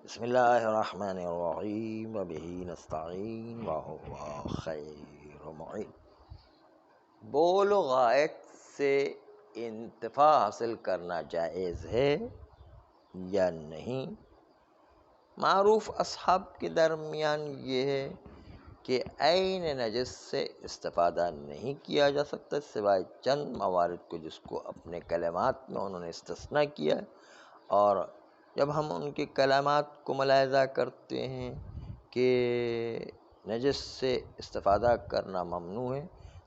بسم اللہ الرحمن الرحیم وبہ نستعین وہو خیر معین۔ بول و غائط سے انتفاع حاصل کرنا جائز ہے یا نہیں؟ معروف اصحاب کے درمیان یہ ہے کہ عین نجس سے استفادہ نہیں کیا جا سکتا سوائے چند موارد کو جس کو اپنے کلمات میں انہوں نے استثناء کیا ہے، اور جب ہم ان کے کلمات کو ملاحظہ کرتے ہیں کہ نجس سے استفادہ کرنا ممنوع ہے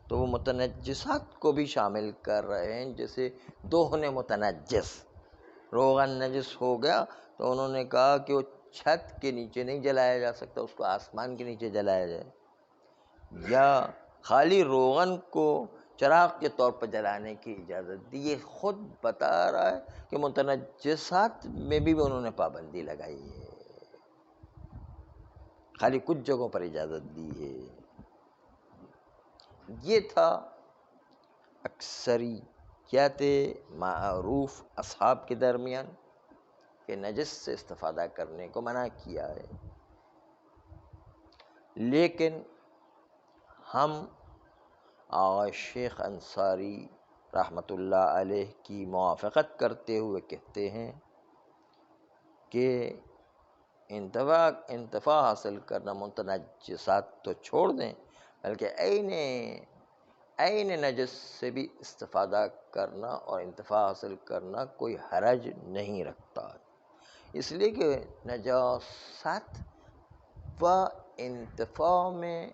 تو وہ متنجسات کو بھی شامل کر رہے ہیں، جیسے دوہن متنجس، روغن نجس ہو گیا تو انہوں نے کہا کہ وہ چھت کے نیچے نہیں جلایا جا سکتا، اس کو آسمان کے نیچے جلایا جائے، یا خالی روغن کو چراغ کے طور پر جلانے کی اجازت دی۔ یہ خود بتا رہا ہے کہ متنجسات میں بھی انہوں نے پابندی لگائی ہے، خالی کچھ جگہوں پر اجازت دی ہے۔ یہ تھا اکثریت معروف اصحاب کے درمیان کہ نجس سے استفادہ کرنے کو منع کیا ہے، لیکن ہم آغا شیخ انصاری رحمۃ اللہ علیہ کی موافقت کرتے ہوئے کہتے ہیں کہ انتفاع حاصل کرنا متنجسات تو چھوڑ دیں، بلکہ عین نجس سے بھی استفادہ کرنا اور انتفاع حاصل کرنا کوئی حرج نہیں رکھتا، اس لیے کہ نجاست و انتفاع میں،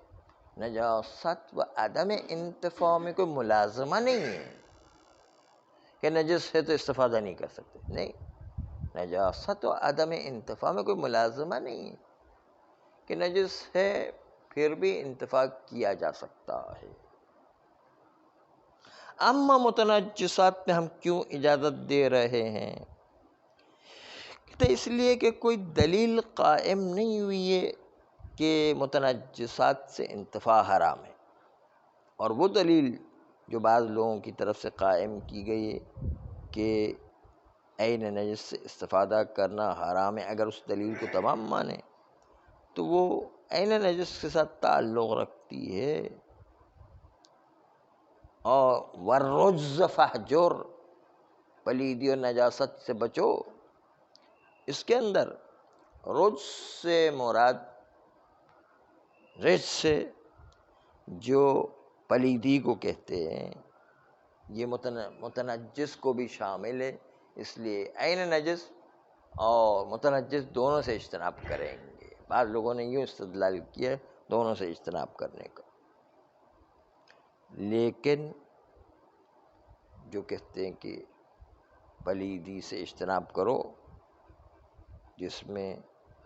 نجاست و عدم انتفاع میں کوئی ملازمہ نہیں ہے کہ نجس ہے تو استفادہ نہیں کر سکتے، نہیں، نجاست و عدم انتفاع میں کوئی ملازمہ نہیں ہے کہ نجس ہے پھر بھی انتفاع کیا جا سکتا ہے۔ اما متنجسات میں ہم کیوں اجازت دے رہے ہیں؟ تو اس لیے کہ کوئی دلیل قائم نہیں ہوئی ہے کہ متنجسات سے انتفاع حرام ہے، اور وہ دلیل جو بعض لوگوں کی طرف سے قائم کی گئی ہے کہ عین نجس سے استفادہ کرنا حرام ہے، اگر اس دلیل کو تمام مانیں تو وہ عین نجس کے ساتھ تعلق رکھتی ہے، اور والرجز فاہجر، پلیدی اور نجاست سے بچو۔ اس کے اندر رجز سے مراد رجز سے جو پلیدی کو کہتے ہیں، یہ متنجس کو بھی شامل ہے، اس لیے عین نجس اور متنجس دونوں سے اجتناب کریں گے۔ بعض لوگوں نے یوں استدلال کیا دونوں سے اجتناب کرنے کا، لیکن جو کہتے ہیں کہ پلیدی سے اجتناب کرو، جس میں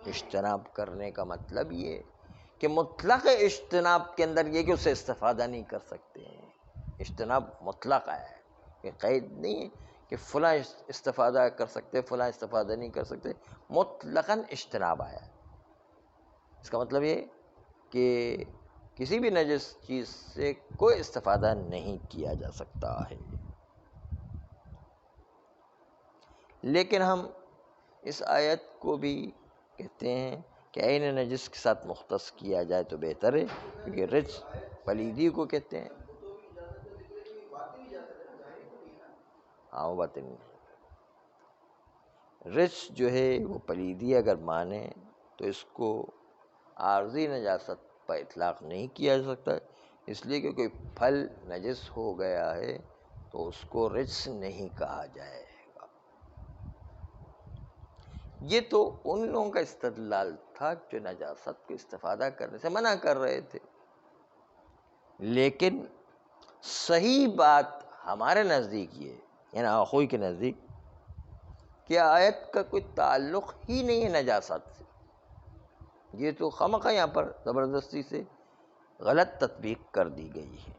اجتناب کرنے کا مطلب یہ کہ مطلق اجتناب کے اندر یہ کہ اس سے استفادہ نہیں کر سکتے ہیں، اجتناب مطلق ہے، یہ قید نہیں ہے کہ فلاں استفادہ کر سکتے فلاں استفادہ نہیں کر سکتے، مطلقاً اجتناب آیا ہے۔ اس کا مطلب یہ کہ کسی بھی نجس چیز سے کوئی استفادہ نہیں کیا جا سکتا ہے، لیکن ہم اس آیت کو بھی کہتے ہیں کہ عین نجس کے ساتھ مختص کیا جائے تو بہتر ہے، کیونکہ رجس پلیدی کو کہتے ہیں۔ ہاں، وہ بات نہیں، رجس جو ہے وہ پلیدی اگر مانے تو اس کو عارضی نجاست پر اطلاق نہیں کیا جا سکتا، اس لیے کہ کوئی پھل نجس ہو گیا ہے تو اس کو رجس نہیں کہا جائے گا۔ یہ تو ان لوگوں کا استدلال تھا جو نجاست کو استفادہ کرنے سے منع کر رہے تھے، لیکن صحیح بات ہمارے نزدیک یہ، یعنی آخوئی کے نزدیک، کہ آیت کا کوئی تعلق ہی نہیں ہے نجاست سے، یہ تو خواہ یہاں پر زبردستی سے غلط تطبیق کر دی گئی ہے،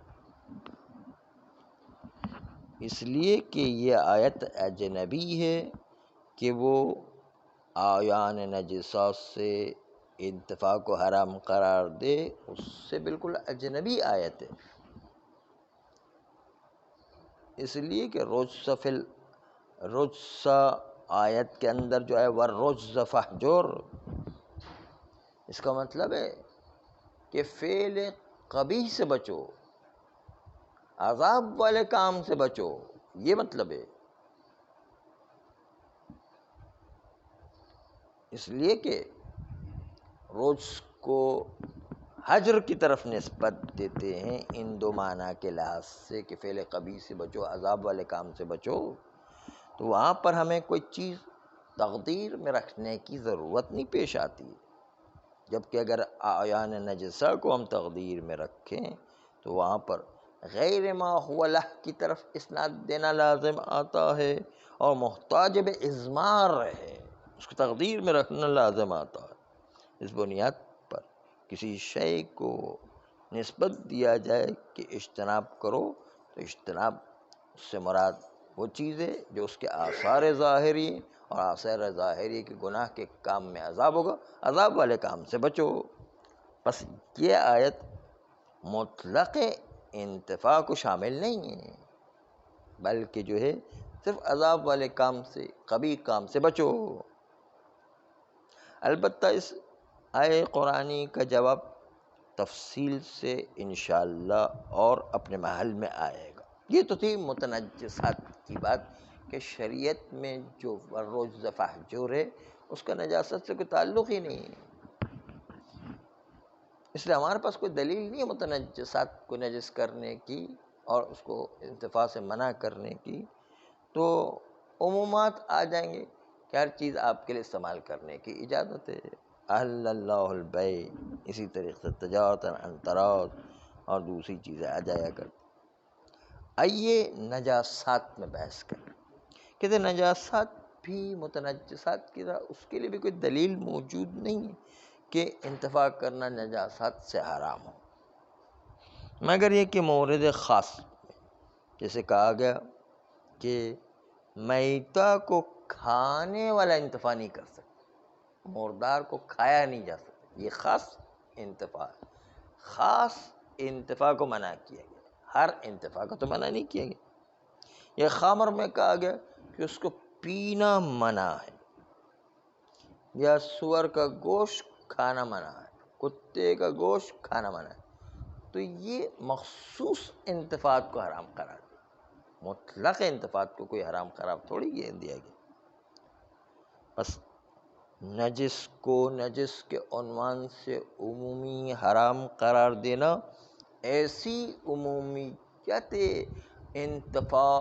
اس لیے کہ یہ آیت اجنبی ہے کہ وہ اعیان نجسات سے انتفاع کو حرام قرار دے، اس سے بالکل اجنبی آیت ہے، اس لیے کہ رجس آیت کے اندر جو ہے والرجز فہجر، اس کا مطلب ہے کہ فعل قبیح سے بچو، عذاب والے کام سے بچو، یہ مطلب ہے. اس لیے کہ رجز کو حجر کی طرف نسبت دیتے ہیں ان دو معنی کے لحاظ سے کہ فعل قبیح سے بچو، عذاب والے کام سے بچو. تو وہاں پر ہمیں کوئی چیز تقدیر میں رکھنے کی ضرورت نہیں پیش آتی، جبکہ اگر اعیان نجسہ کو ہم تقدیر میں رکھیں تو وہاں پر غیر ما هو لہ کی طرف اسناد دینا لازم آتا ہے، اور محتاج به اضمار ہے، اس کو تقدیر میں رکھنا لازم آتا ہے. اس بنیاد پر کسی شے کو نسبت دیا جائے کہ اجتناب کرو تو اجتناب سے مراد وہ چیز ہے جو اس کے آثار ظاہری، اور آثار ظاہری کے گناہ کے کام میں عذاب ہوگا، عذاب والے کام سے بچو. بس یہ آیت مطلق انتفاع کو شامل نہیں ہے، بلکہ جو ہے صرف عذاب والے کام سے، قبیح کام سے بچو. البتہ اس آیے قرآنی کا جواب تفصیل سے انشاءاللہ اور اپنے محل میں آئے گا. یہ تو تھی متنجسات کی بات کہ شریعت میں جو والرجز فہجر ہے اس کا نجاست سے کوئی تعلق ہی نہیں ہے. اس لیے ہمارے پاس کوئی دلیل نہیں ہے متنجسات کو نجس کرنے کی اور اس کو انتفاع سے منع کرنے کی. تو عمومات آ جائیں گے کہ ہر چیز آپ کے لیے استعمال کرنے کی اجازت ہے. احل اللہ البیع، اسی طریقے سے تجارت عن تراض اور دوسری چیزیں آ جایا کرتی. آئیے نجاسات میں بحث کریں. کہتے نجاسات بھی متنجسات کی طرح اس کے لیے بھی کوئی دلیل موجود نہیں ہے کہ انتفاع کرنا نجاسات سے حرام ہو، مگر یہ کہ مورد خاص جیسے کہا گیا کہ میتہ کو کھانے والا انتفاع نہیں کر سکتا، مردار کو کھایا نہیں جا سکتا، یہ خاص انتفاع، خاص انتفاع کو منع کیا گیا، ہر انتفاع کو تو منع نہیں کیا گیا. یہ خمر میں کہا گیا کہ اس کو پینا منع ہے، یا سور کا گوشت کھانا منع ہے، کتے کا گوشت کھانا منع ہے. تو یہ مخصوص انتفاعات کو حرام قرار دیا، مطلق انتفاعات کو کوئی حرام قرار تھوڑی دیا گیا. بس نجس کو نجس کے عنوان سے عمومی حرام قرار دینا، ایسی عمومیت انتفاع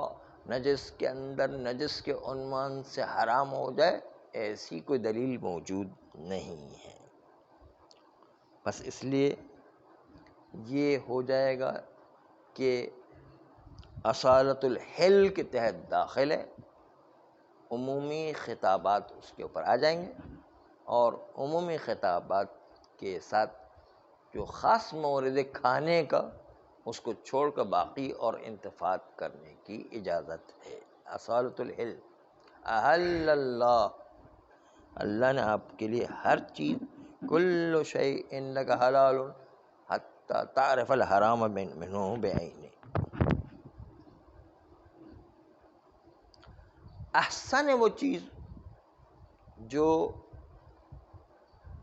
نجس کے اندر نجس کے عنوان سے حرام ہو جائے، ایسی کوئی دلیل موجود نہیں ہے. بس اس لیے یہ ہو جائے گا کہ اصالت الحل کے تحت داخل ہے، عمومی خطابات اس کے اوپر آ جائیں گے، اور عمومی خطابات کے ساتھ جو خاص مورد کھانے کا اس کو چھوڑ کر باقی اور انتفاعات کرنے کی اجازت ہے. اصالت الحل، احل اللہ، اللہ نے آپ کے لیے ہر چیز، کل شیء لک حلال حتی تعرف الحرام منہ بعینہ. احسن ہے وہ چیز جو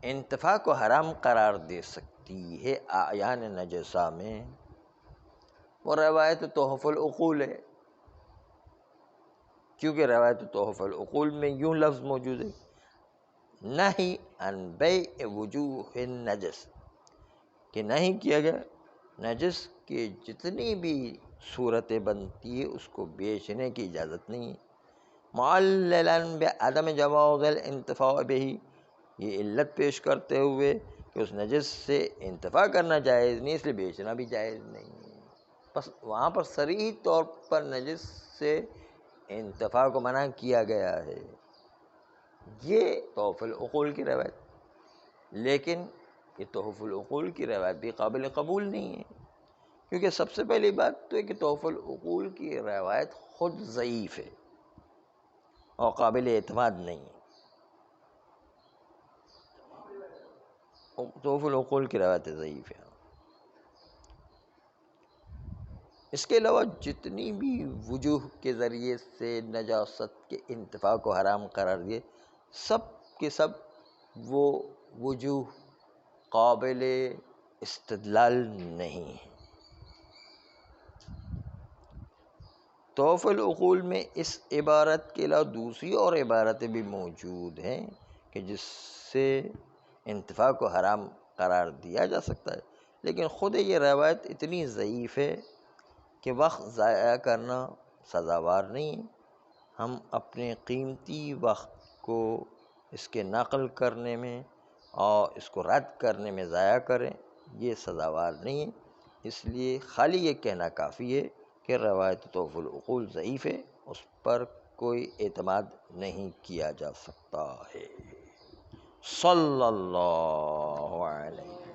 انتفاع کو حرام قرار دے سکتی ہے اعیان نجسہ میں، وہ روایت تحف العقول ہے. کیونکہ روایت تحف العقول میں یوں لفظ موجود ہے، نہی عن بیع وجوہ النجس، کہ نہیں کیا گیا نجس کی جتنی بھی صورتیں بنتی ہے اس کو بیچنے کی اجازت نہیں ہے. معللا بعدم جواز الانتفاع بہ، یہ علت پیش کرتے ہوئے کہ اس نجس سے انتفاع کرنا جائز نہیں، اس لیے بیچنا بھی جائز نہیں ہے. بس وہاں پر صریح طور پر نجس سے انتفاع کو منع کیا گیا ہے. یہ تحف العقول کی روایت، لیکن یہ تحف العقول کی روایت بھی قابل قبول نہیں ہے، کیونکہ سب سے پہلی بات تو ہے کہ تحف العقول کی روایت خود ضعیف ہے اور قابل اعتماد نہیں ہے. تحف العقول کی روایت ضعیف ہے. اس کے علاوہ جتنی بھی وجوہ کے ذریعے سے نجاست کے انتفاع کو حرام قرار دیے، سب کے سب وہ وجوہ قابل استدلال نہیں ہیں۔ تحف العقول میں اس عبارت کے علاوہ دوسری اور عبارتیں بھی موجود ہیں کہ جس سے انتفاع کو حرام قرار دیا جا سکتا ہے، لیکن خود یہ روایت اتنی ضعیف ہے کہ وقت ضائع کرنا سزاوار نہیں ہے۔ ہم اپنے قیمتی وقت کو اس کے نقل کرنے میں اور اس کو رد کرنے میں ضائع کریں، یہ سزاوار نہیں ہے۔ اس لیے خالی یہ کہنا کافی ہے کہ روایت تحف العقول ضعیف ہے، اس پر کوئی اعتماد نہیں کیا جا سکتا ہے۔ صلی اللہ علیہ